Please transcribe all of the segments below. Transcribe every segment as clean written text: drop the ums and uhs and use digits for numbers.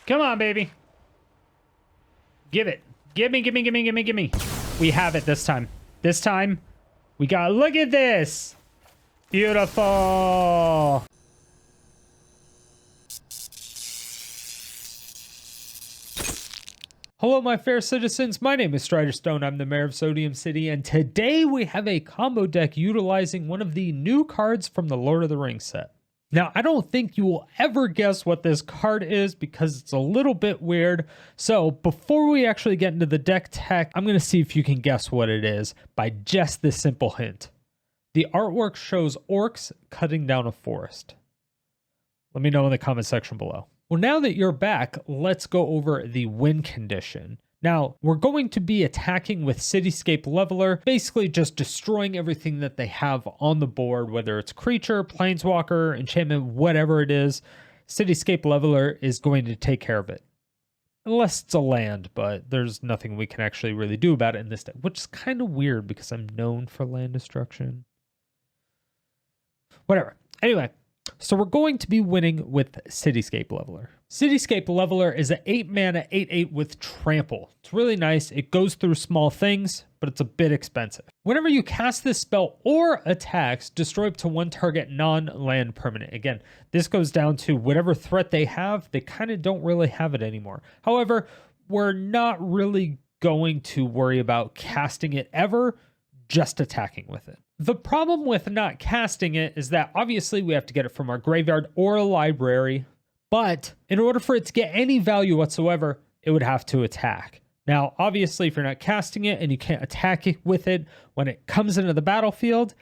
Come on, baby. Give it. Give me, give me, give me, give me, give me. We have it this time. This time, we got, look at this. Beautiful. Hello, my fair citizens. My name is Striderstone. I'm the mayor of Sodium City, and today we have a combo deck utilizing one of the new cards from the Lord of the Rings set. Now, I don't think you will ever guess what this card is because it's a little bit weird. So before we actually get into the deck tech, I'm going to see if you can guess what it is by just this simple hint. The artwork shows orcs cutting down a forest. Let me know in the comment section below. Well, now that you're back, let's go over the win condition. Now, we're going to be attacking with Cityscape Leveler, basically just destroying everything that they have on the board, whether it's creature, planeswalker, enchantment, whatever it is. Cityscape Leveler is going to take care of it. Unless it's a land, but there's nothing we can actually really do about it in this deck, which is kind of weird because I'm known for land destruction. Whatever. Anyway. So we're going to be winning with Cityscape Leveler. Cityscape Leveler is an 8 mana 8/8 with trample. It's really nice. It goes through small things, but it's a bit expensive. Whenever you cast this spell or attacks, destroy up to one target non-land permanent. Again, this goes down to whatever threat they have. They kind of don't really have it anymore. However, we're not really going to worry about casting it ever, just attacking with it. The problem with not casting it is that obviously we have to get it from our graveyard or a library, but in order for it to get any value whatsoever, it would have to attack. Now, obviously, if you're not casting it and you can't attack it with it when it comes into the battlefield,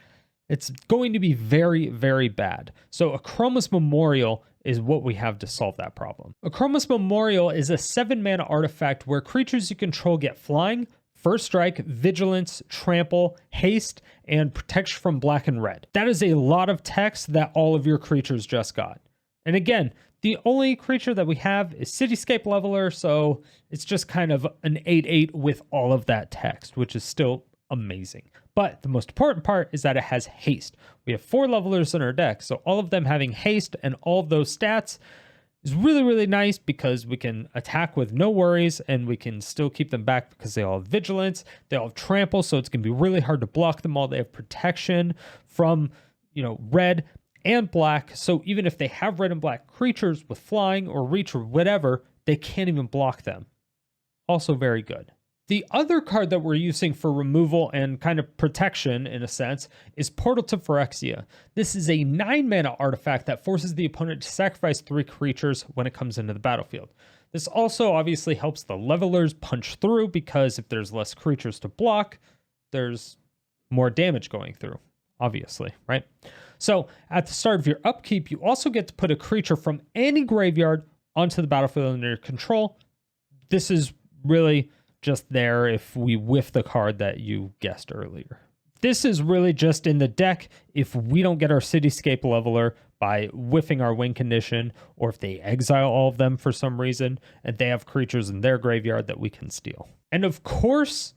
it's going to be very, very bad. So Akroma's Memorial is what we have to solve that problem. Akroma's Memorial is a 7 mana artifact where creatures you control get flying, first strike, vigilance, trample, haste, and protection from black and red. That is a lot of text that all of your creatures just got. And again, the only creature that we have is Cityscape Leveler, so it's just kind of an 8/8 with all of that text, which is still amazing. But the most important part is that it has haste. We have 4 levelers in our deck, so all of them having haste and all of those stats is really, really nice because we can attack with no worries and we can still keep them back because they all have vigilance, they all have trample, so it's going to be really hard to block them all. They have protection from, red and black, so even if they have red and black creatures with flying or reach or whatever, they can't even block them. Also very good. The other card that we're using for removal and kind of protection, in a sense, is Portal to Phyrexia. This is a 9 mana artifact that forces the opponent to sacrifice 3 creatures when it comes into the battlefield. This also obviously helps the levelers punch through because if there's less creatures to block, there's more damage going through, obviously, right? So at the start of your upkeep, you also get to put a creature from any graveyard onto the battlefield under your control. This is really just there if we whiff the card that you guessed earlier. This is really just in the deck if we don't get our Cityscape Leveler by whiffing our win condition, or if they exile all of them for some reason and they have creatures in their graveyard that we can steal. And of course,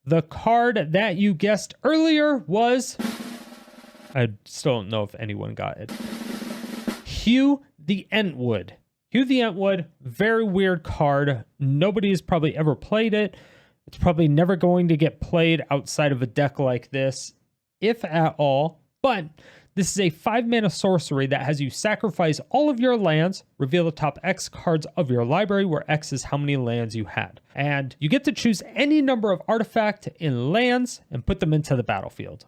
the card that you guessed earlier was, I still don't know if anyone got it, Hew the Entwood. Hew the Entwood, very weird card. Nobody has probably ever played it. It's probably never going to get played outside of a deck like this, if at all. But this is a 5 mana sorcery that has you sacrifice all of your lands, reveal the top X cards of your library, where X is how many lands you had. And you get to choose any number of artifact in lands and put them into the battlefield.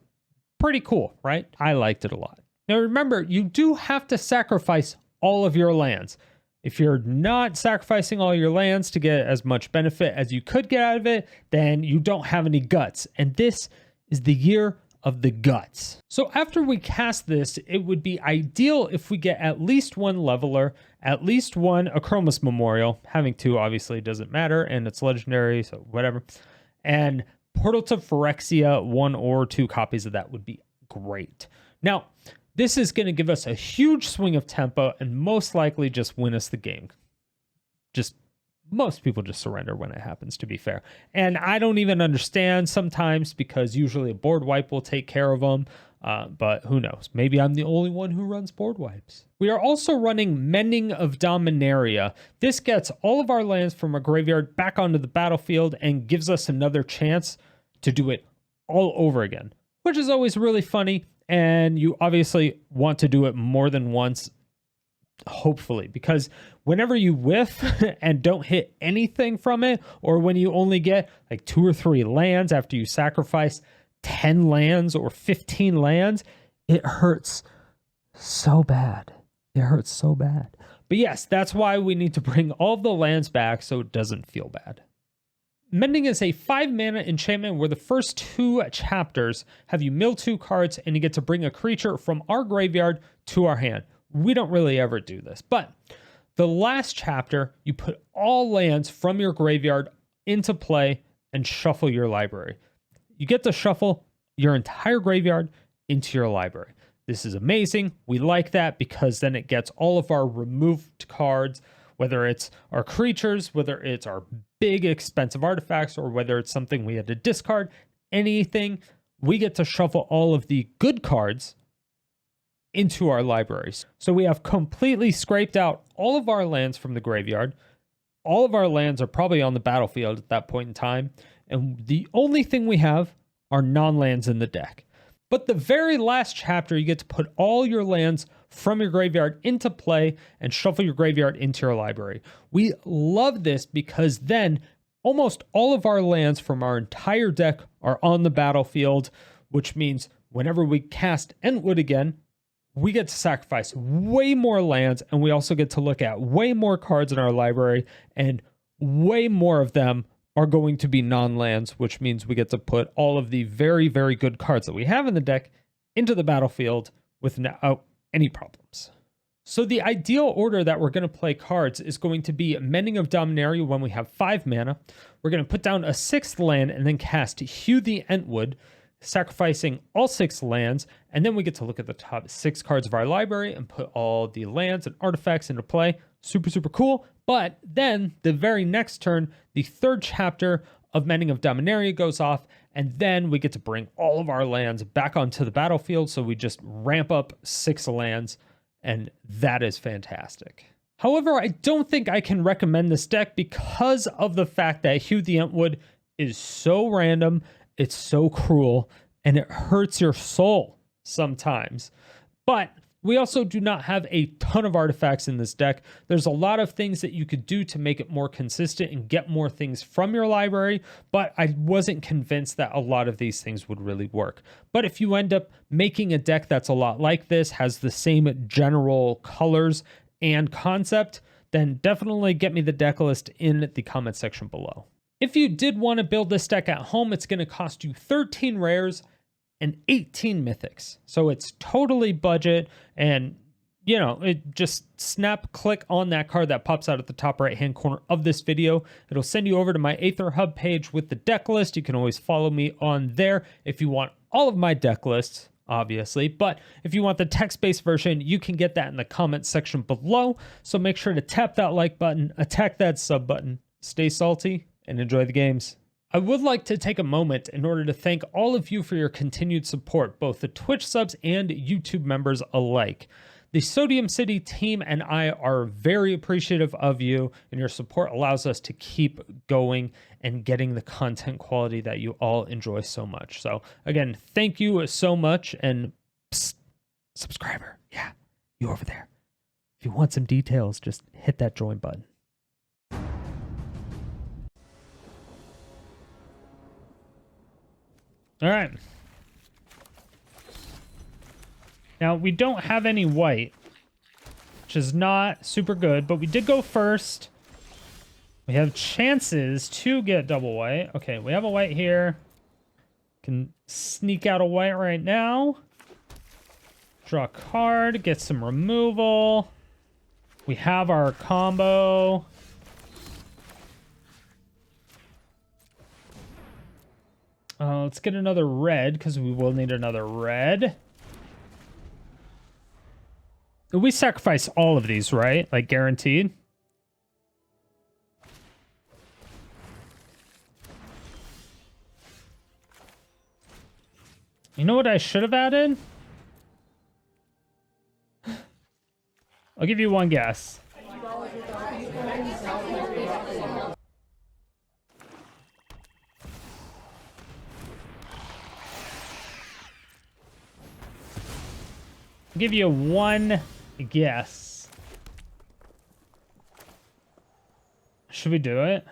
Pretty cool, right? I liked it a lot. Now remember, you do have to sacrifice all of your lands. If you're not sacrificing all your lands to get as much benefit as you could get out of it, then you don't have any guts. And this is the year of the guts. So after we cast this, it would be ideal if we get at least 1 leveler, at least 1 Akroma's Memorial. Having 2 obviously doesn't matter, and it's legendary, so whatever. And Portal to Phyrexia, 1 or 2 copies of that would be great. Now, this is going to give us a huge swing of tempo and most likely just win us the game. Most people just surrender when it happens, to be fair. And I don't even understand sometimes because usually a board wipe will take care of them. But who knows? Maybe I'm the only one who runs board wipes. We are also running Mending of Dominaria. This gets all of our lands from our graveyard back onto the battlefield and gives us another chance to do it all over again, which is always really funny. And you obviously want to do it more than once, hopefully, because whenever you whiff and don't hit anything from it, or when you only get like 2 or 3 lands after you sacrifice 10 lands or 15 lands, it hurts so bad. It hurts so bad. But yes, that's why we need to bring all the lands back so it doesn't feel bad. Mending is a 5-mana enchantment where the first 2 chapters have you mill 2 cards and you get to bring a creature from our graveyard to our hand. We don't really ever do this, but the last chapter, you put all lands from your graveyard into play and shuffle your library. You get to shuffle your entire graveyard into your library. This is amazing. We like that because then it gets all of our removed cards, whether it's our creatures, whether it's our big expensive artifacts, or whether it's something we had to discard, anything, we get to shuffle all of the good cards into our libraries. So we have completely scraped out all of our lands from the graveyard. All of our lands are probably on the battlefield at that point in time. And the only thing we have are non-lands in the deck. But the very last chapter, you get to put all your lands from your graveyard into play and shuffle your graveyard into your library. We love this because then almost all of our lands from our entire deck are on the battlefield, which means whenever we cast Entwood again, we get to sacrifice way more lands, and we also get to look at way more cards in our library, and way more of them are going to be non-lands, which means we get to put all of the very, very good cards that we have in the deck into the battlefield without any problems. So the ideal order that we're going to play cards is going to be Mending of Dominaria when we have 5 mana. We're going to put down a 6th land and then cast Hew the Entwood, sacrificing all 6 lands, and then we get to look at the top 6 cards of our library and put all the lands and artifacts into play. Super, super cool. But then the very next turn, the 3rd chapter of Mending of Dominaria goes off, and then we get to bring all of our lands back onto the battlefield, so we just ramp up 6 lands, and that is fantastic. However, I don't think I can recommend this deck because of the fact that Hew the Entwood is so random, it's so cruel, and it hurts your soul sometimes. But we also do not have a ton of artifacts in this deck. There's a lot of things that you could do to make it more consistent and get more things from your library, but I wasn't convinced that a lot of these things would really work. But if you end up making a deck that's a lot like this, has the same general colors and concept, then definitely get me the deck list in the comment section below. If you did want to build this deck at home, it's going to cost you 13 rares and 18 mythics. So it's totally budget, and you know, it just click on that card that pops out at the top right hand corner of this video. It'll send you over to my Aether Hub page with the deck list. You can always follow me on there if you want all of my deck lists, obviously. But if you want the text-based version, you can get that in the comment section below. So make sure to tap that like button, attack that sub button, stay salty, and enjoy the games. I would like to take a moment in order to thank all of you for your continued support, both the Twitch subs and YouTube members alike. The Sodium City team and I are very appreciative of you, and your support allows us to keep going and getting the content quality that you all enjoy so much. So again, thank you so much, and psst, subscriber, yeah, you over there. If you want some details, just hit that join button. All right. Now, we don't have any white, which is not super good, but we did go first. We have chances to get double white. Okay, we have a white here. Can sneak out a white right now. Draw a card, get some removal. We have our combo. Let's get another red, because we will need another red. We sacrifice all of these, right? Like, guaranteed. You know what I should have added? I'll give you one guess. I'll give you one guess. Should we do it?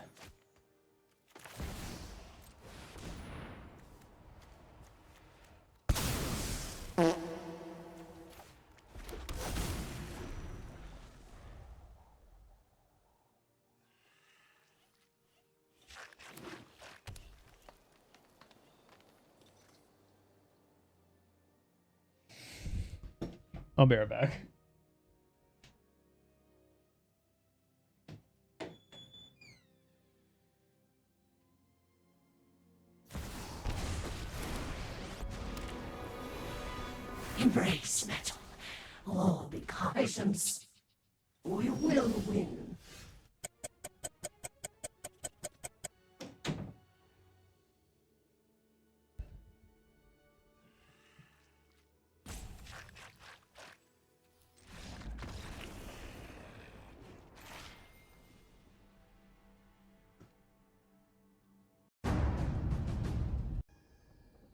I'll be right back. Embrace metal. All because we will win.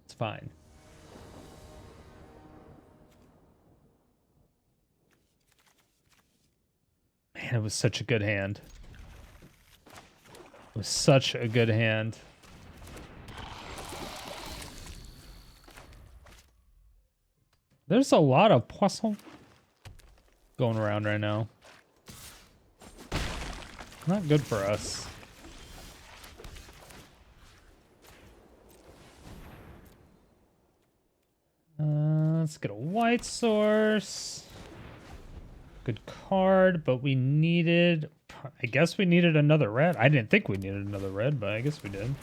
It's fine. Man, it was such a good hand. It was such a good hand. There's a lot of poisson going around right now. Not good for us. Let's get a white source. Good card, but we needed... I guess we needed another red. I didn't think we needed another red, but I guess we did.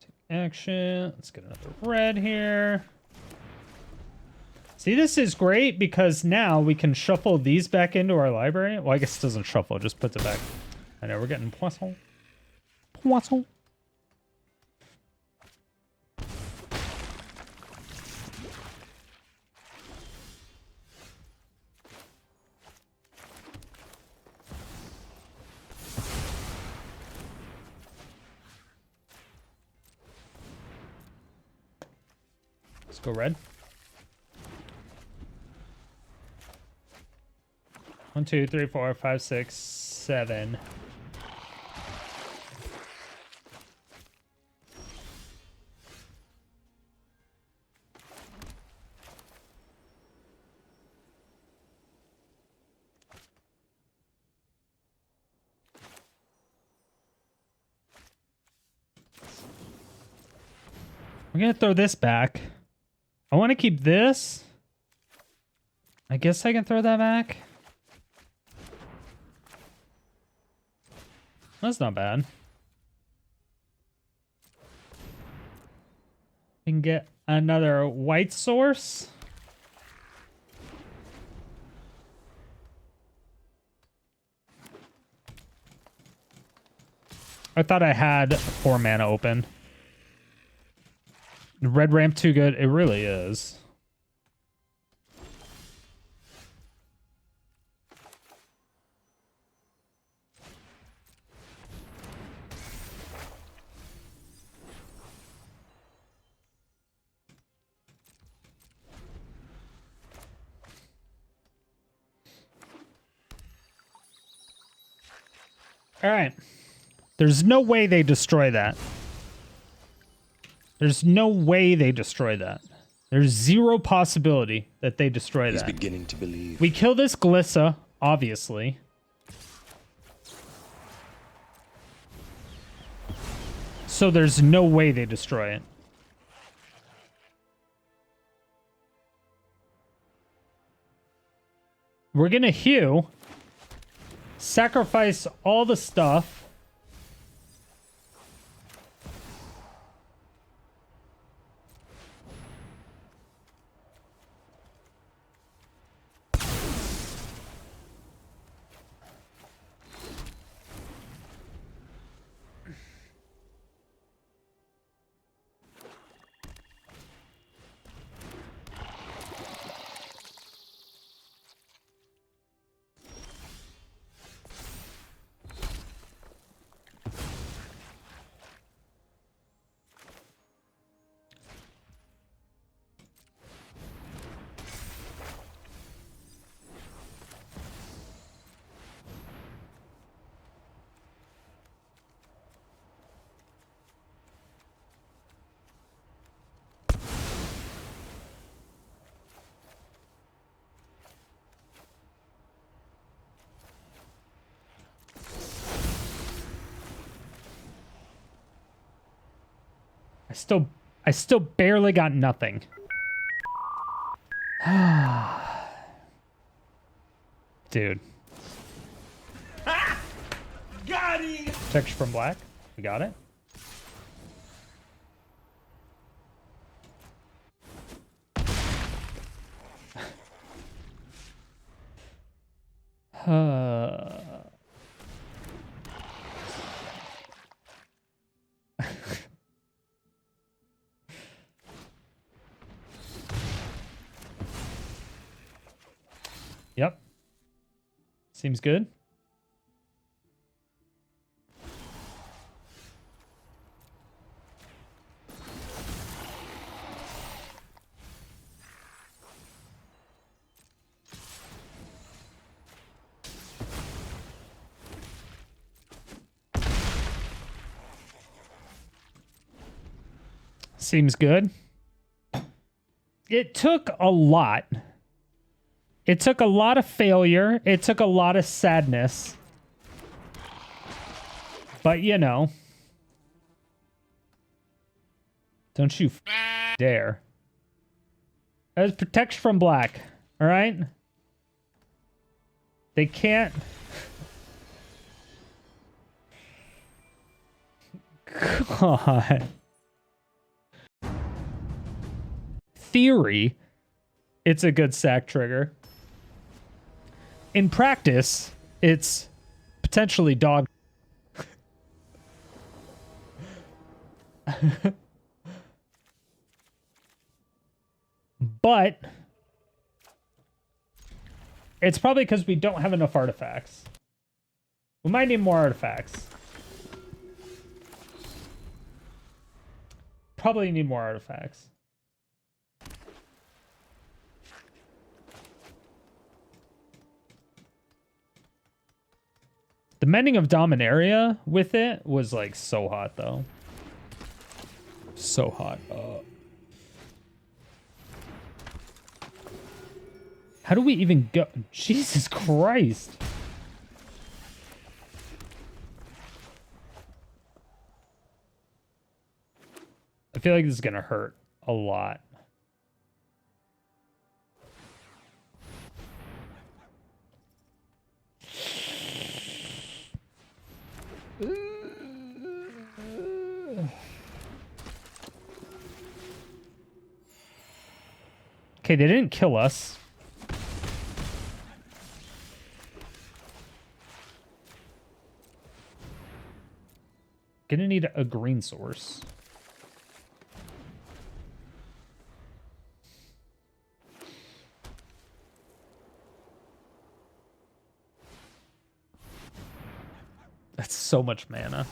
Take action. Let's get another red here. See, this is great because now we can shuffle these back into our library. Well, I guess it doesn't shuffle, it just puts it back. I know, we're getting poisson. Poisson. Let's go red. 1, 2, 3, 4, 5, 6, 7. I'm gonna throw this back. I want to keep this. I guess I can throw that back. That's not bad. We can get another white source. I thought I had 4 mana open. Red ramp too good. It really is. All right. There's no way they destroy that. There's no way they destroy that. There's zero possibility that they destroy that. He's beginning to believe. We kill this Glissa, obviously. So there's no way they destroy it. We're gonna Hew. Sacrifice all the stuff. I still barely got nothing. Dude. Got it! Texture from black. We got it. Yep. Seems good. Seems good. It took a lot. It took a lot of failure. It took a lot of sadness. But, you know. Don't you dare. That was protection from black. All right? They can't... God. Theory, it's a good sack trigger. In practice, it's potentially dog. But it's probably because we don't have enough artifacts. We might need more artifacts. Probably need more artifacts. The Mending of Dominaria with it was like so hot though. So hot. How do we even go? Jesus Christ. I feel like this is gonna hurt a lot. Okay, they didn't kill us. Gonna need a green source. That's so much mana.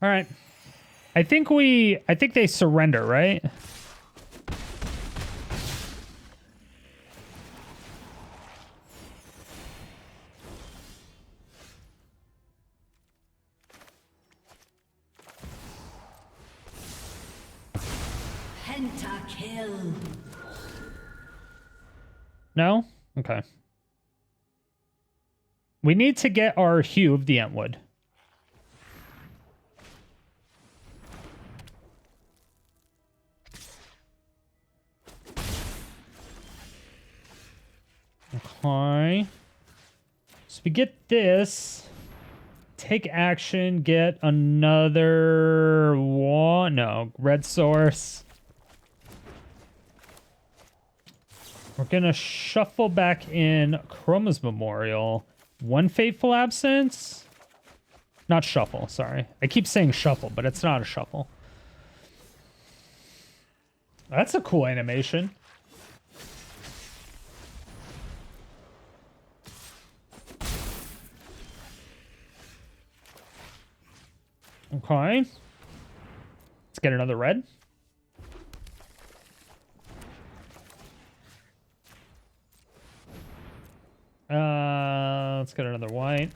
All right. I think they surrender, right? Pentakill. No? Okay. We need to get our Hew of the Entwood. Okay. So we get this. Take action, get another one. No, red source. We're gonna shuffle back in Akroma's Memorial. One Fateful Absence. Not shuffle, sorry. I keep saying shuffle, but it's not a shuffle. That's a cool animation. Okay. Let's get another red. Let's get another white.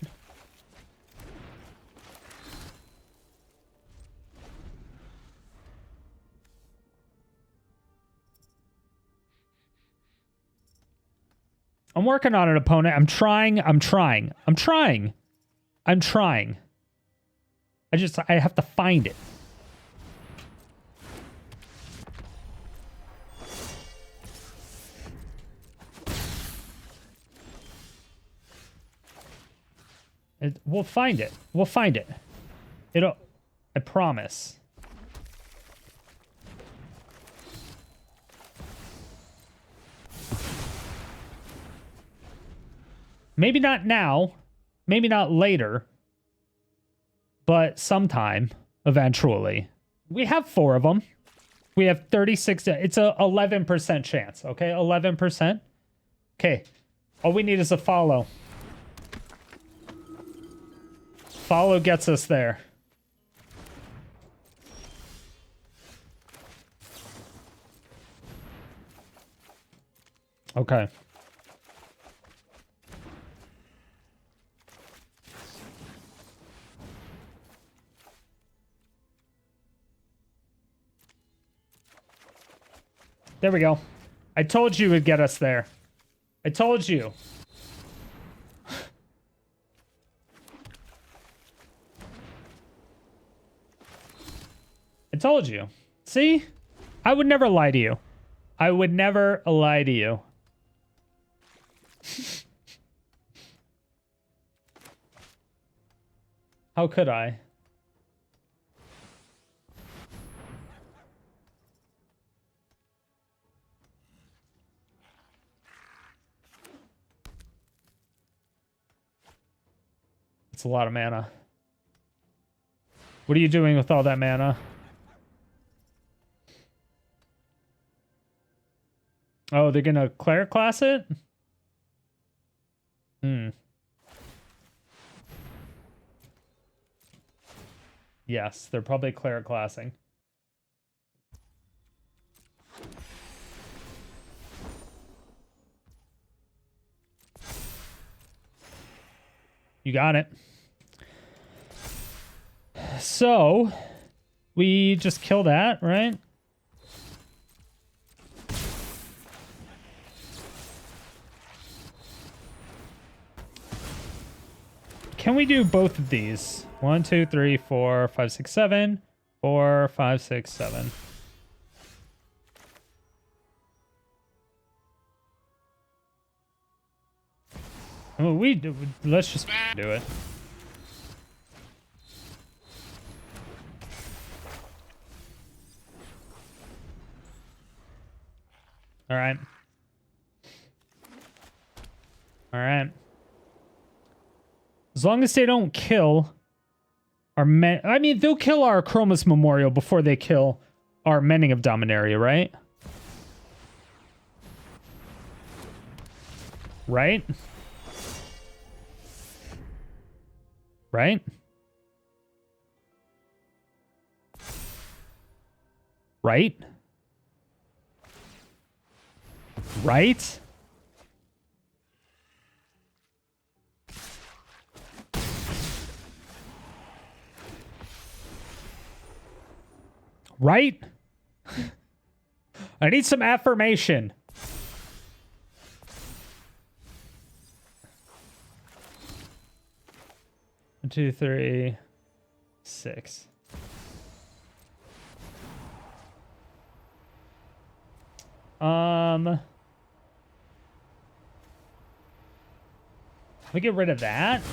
I'm working on an opponent. I'm trying. I have to find it. We'll find it. We'll find it. I promise. Maybe not now. Maybe not later. But sometime, eventually. We have 4 of them. We have 36. It's a 11% chance. Okay, 11%. Okay. All we need is a follow. Follow gets us there. Okay. There we go. I told you it would get us there. I told you. I told you. See? I would never lie to you. I would never lie to you. How could I? It's a lot of mana. What are you doing with all that mana? Oh, they're gonna cleric class it? Yes, they're probably cleric classing. You got it. So, we just kill that, right? Can we do both of these? 1, 2, 3, 4, 5, 6, 7. 4, 5, 6, 7. Well, let's just do it. All right. All right. As long as they don't kill our I mean, they'll kill our Akroma's Memorial before they kill our Mending of Dominaria, right? Right? Right? Right? Right? Right? I need some affirmation. One, 2, 3, 6. We get rid of that.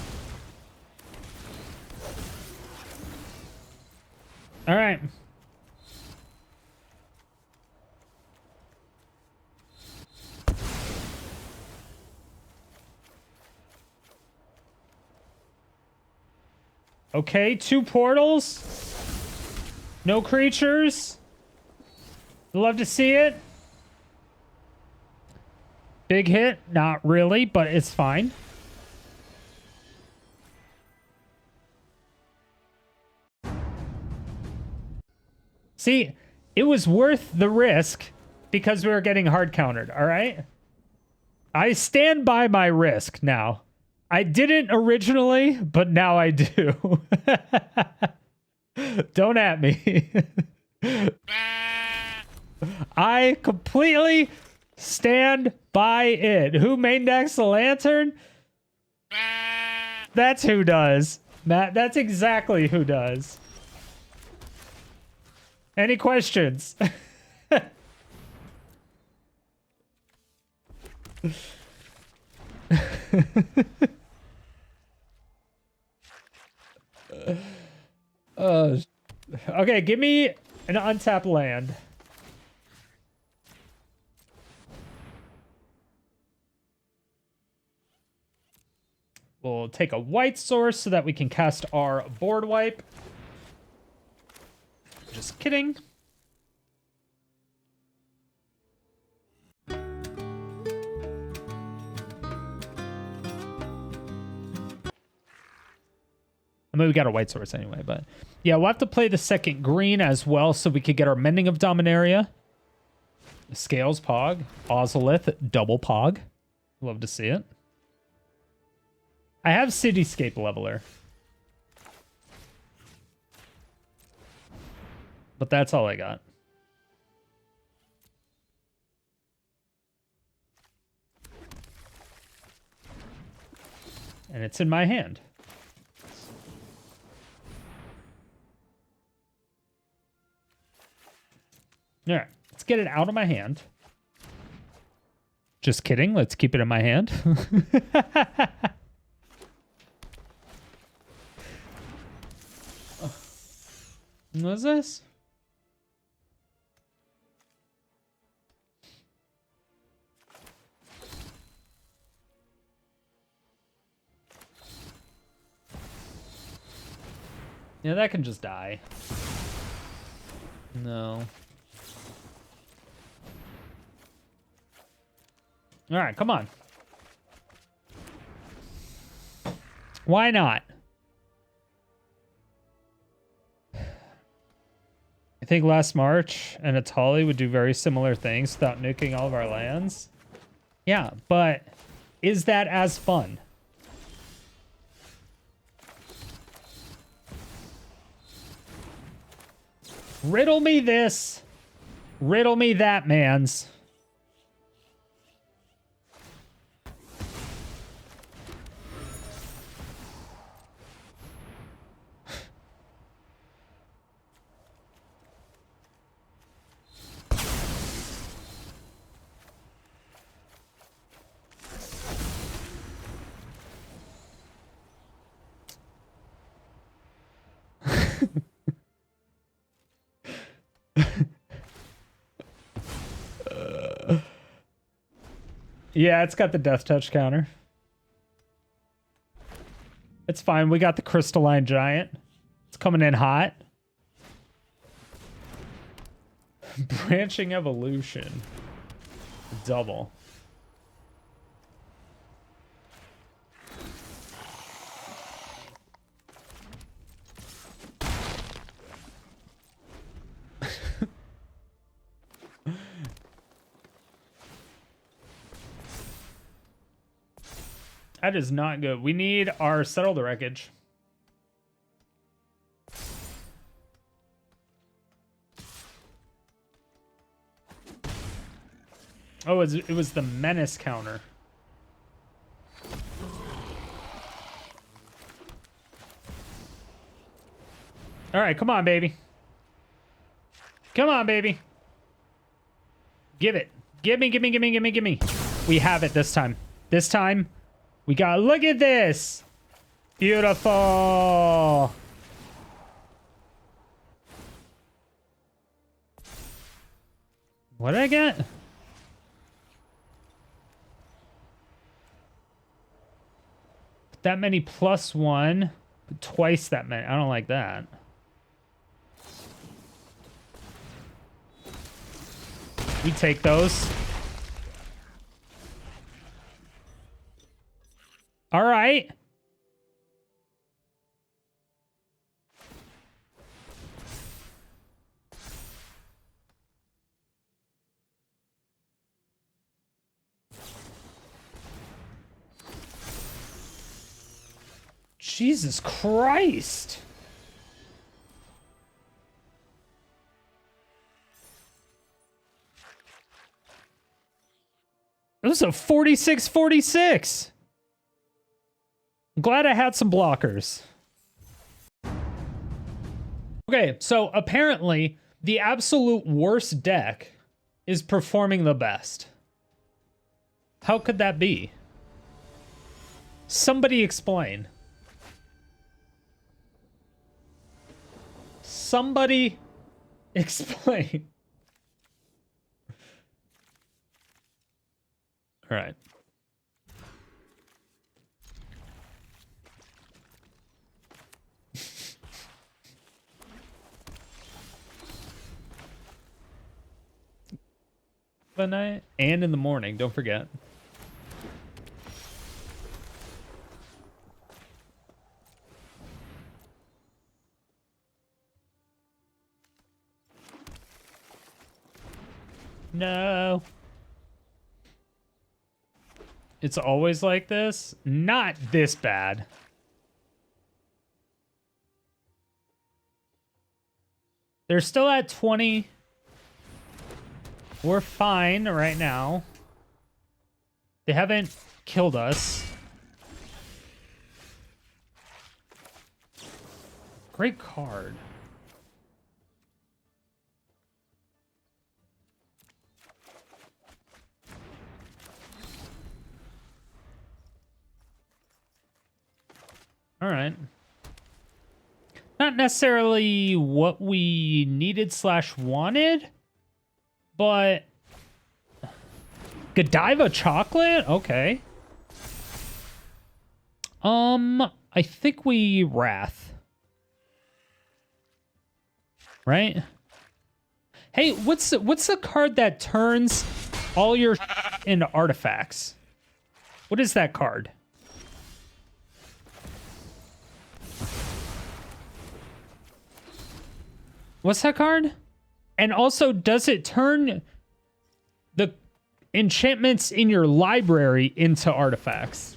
All right. Okay, 2 portals. No creatures. Love to see it. Big hit. Not really, but it's fine. See, it was worth the risk because we were getting hard countered, all right? I stand by my risk now. I didn't originally, but now I do. Don't at me. I completely stand by it. Who main decks the Lantern? That's who does. Matt, that's exactly who does. Any questions? Okay, give me an untapped land. We'll take a white source so that we can cast our board wipe. Just kidding. I mean, we got a white source anyway, but yeah, we'll have to play the second green as well so we could get our Mending of Dominaria. Scales Pog, Ozolith, double Pog. Love to see it. I have Cityscape Leveler. But that's all I got. And it's in my hand. All right, let's get it out of my hand. Just kidding. Let's keep it in my hand. What's this? Yeah, that can just die. No. All right, come on. Why not? I think last March and Atali would do very similar things without nuking all of our lands. Yeah, but is that as fun? Riddle me this. Riddle me that, mans. Yeah, it's got the death touch counter. It's fine. We got the crystalline giant. It's coming in hot. Branching evolution. Double. That is not good. We need our Settle the Wreckage. Oh, it was the menace counter. All right, come on, baby. Come on, baby. Give it. Give me, give me, give me, give me, give me. We have it this time. This time, we got, look at this. Beautiful. What did I get? That many +1, but twice that many. I don't like that. We take those. All right. Jesus Christ. It was a 46-46. I'm glad I had some blockers. Okay, so apparently the absolute worst deck is performing the best. How could that be? Somebody explain. Somebody explain. All right. The night and in the morning, don't forget. No. It's always like this? Not this bad. They're still at 20. We're fine right now. They haven't killed us. Great card. All right. Not necessarily what we needed / wanted, but Godiva chocolate? Okay. I think we Wrath. Right? Hey, what's the card that turns all your into artifacts? What is that card? What's that card? And also, does it turn the enchantments in your library into artifacts?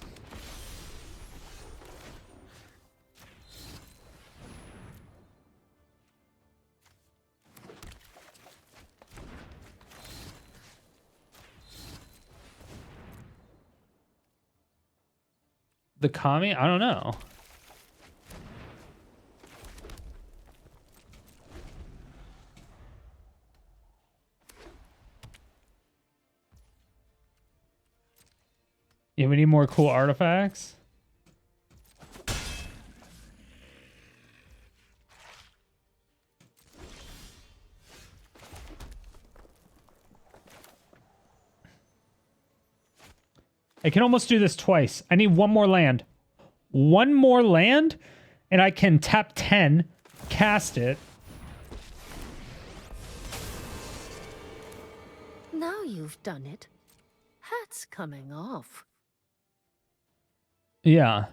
The Kami? I don't know. Yeah, we need more cool artifacts. I can almost do this twice. I need one more land. One more land, and I can tap 10, cast it. Now you've done it. Hat's coming off. Yeah.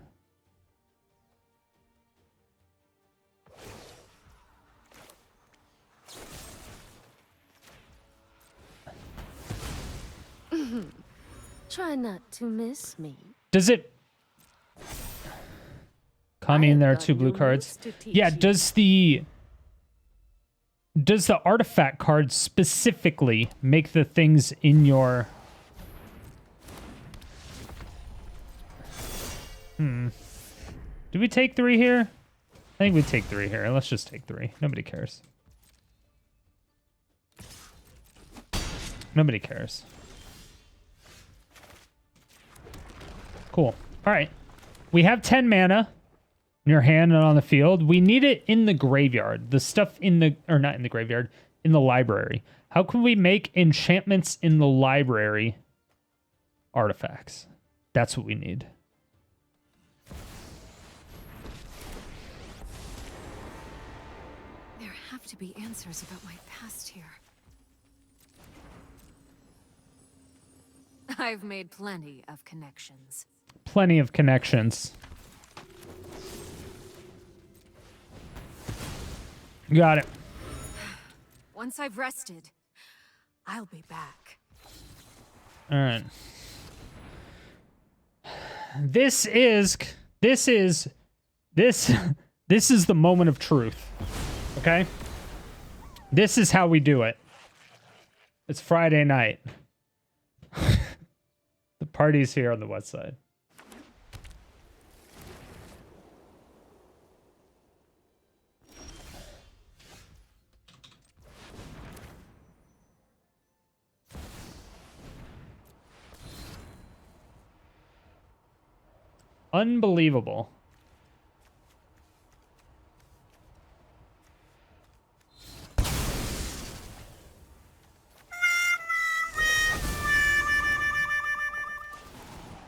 Try not to miss me. Does it... Kami in there are I've 2 got blue new cards. moves to teach Yeah, you. does the artifact card specifically make the things in your... Do we take 3 here? I think we take 3 here. Let's just take 3. Nobody cares. Nobody cares. Cool. All right. We have 10 mana in your hand and on the field. We need it in the graveyard. The stuff in the... Or not in the graveyard. In the library. How can we make enchantments in the library artifacts? That's what we need. There have to be answers about my past here. I've made plenty of connections. Plenty of connections. Got it. Once I've rested, I'll be back. All right. This is the moment of truth. Okay? This is how we do it. It's Friday night. The party's here on the west side. Unbelievable.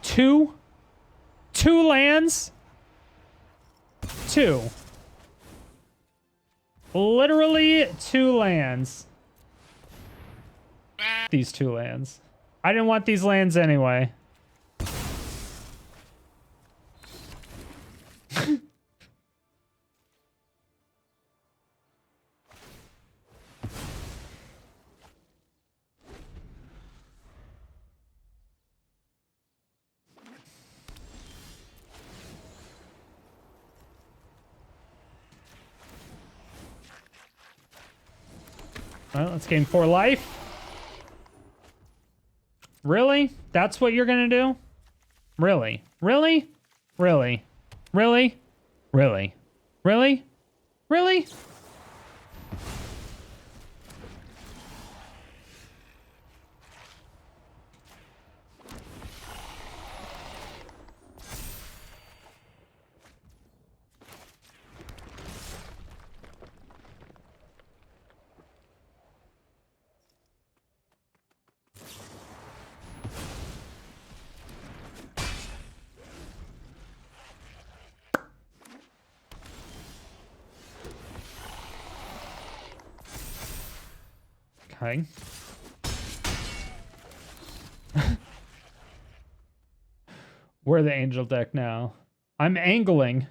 Two lands. Two. Literally 2 lands. These 2 lands. I didn't want these lands anyway. Well, let's gain 4 life. Really? That's what you're gonna do? Really? Really? Really? Really? Really? Really? Really? Okay. We're the angel deck now. I'm angling.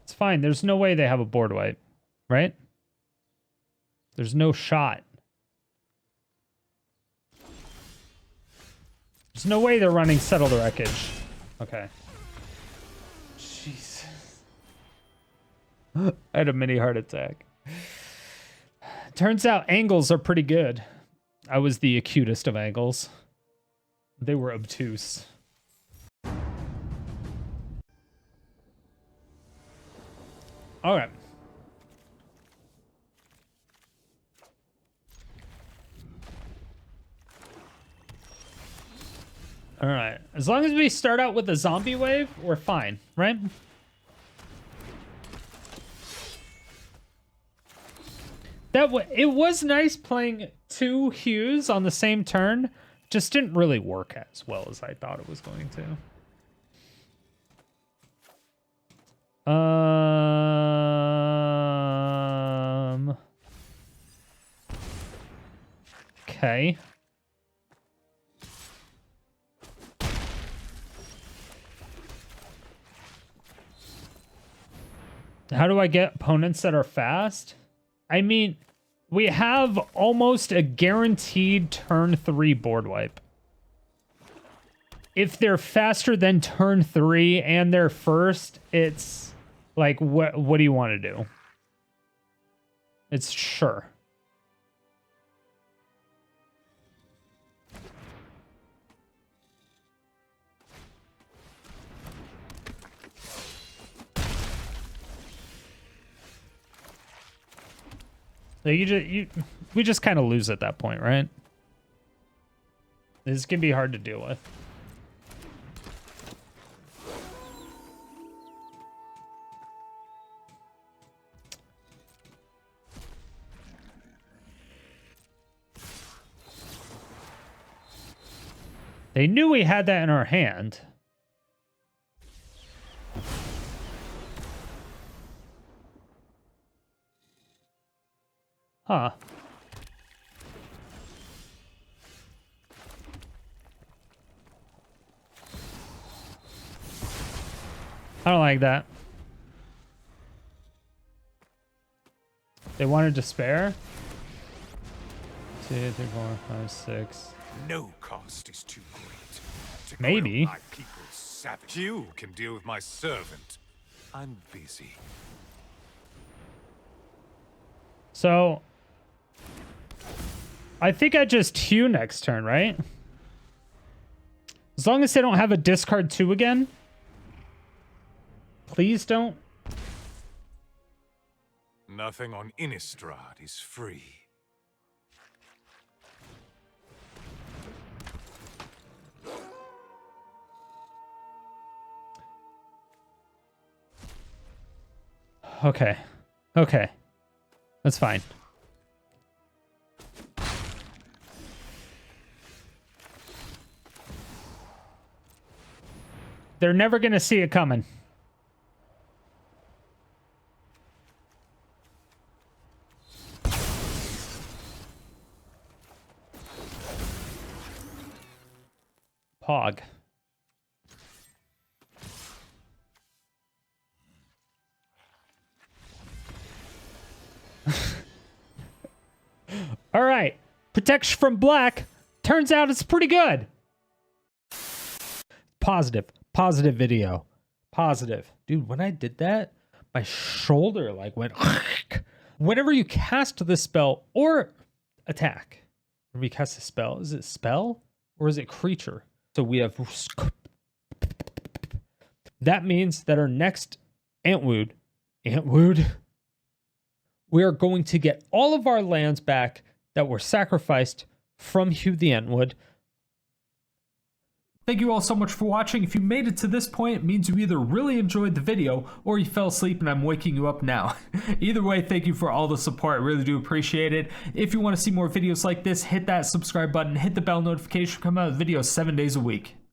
It's fine. There's no way they have a board wipe, right? There's no shot. There's no way they're running Settle the Wreckage. Okay. Jesus. I had a mini heart attack. Turns out angles are pretty good. I was the acutest of angles. They were obtuse. All right. All right. As long as we start out with a zombie wave, we're fine, right? It was nice playing 2 Hews on the same turn. Just didn't really work as well as I thought it was going to. Okay. How do I get opponents that are fast? I mean, we have almost a guaranteed turn 3 board wipe. If they're faster than turn 3 and they're first, it's like, what do you want to do? It's sure. So we just kind of lose at that point, right? This can be hard to deal with. They knew we had that in our hand. Huh. I don't like that. They wanted to spare? 2, 3, 4, 5, 6. No cost is too great. To Maybe. My people's savage. You can deal with my servant. I'm busy. So I think I just Hew next turn, right? As long as they don't have a discard 2 again. Please don't. Nothing on Innistrad is free. Okay. Okay. That's fine. They're never going to see it coming. Pog. All right. Protection from black. Turns out it's pretty good. Positive. Positive video. Positive. Dude, when I did that, my shoulder like went... Whenever you cast the spell or attack, when we cast a spell, is it spell or is it creature? So we have... That means that our next Entwood, we are going to get all of our lands back that were sacrificed from Hew the Entwood. Thank you all so much for watching. If you made it to this point, it means you either really enjoyed the video or you fell asleep and I'm waking you up now. Either way, thank you for all the support. I really do appreciate it. If you want to see more videos like this, hit that subscribe button, hit the bell notification, come out with videos 7 days a week.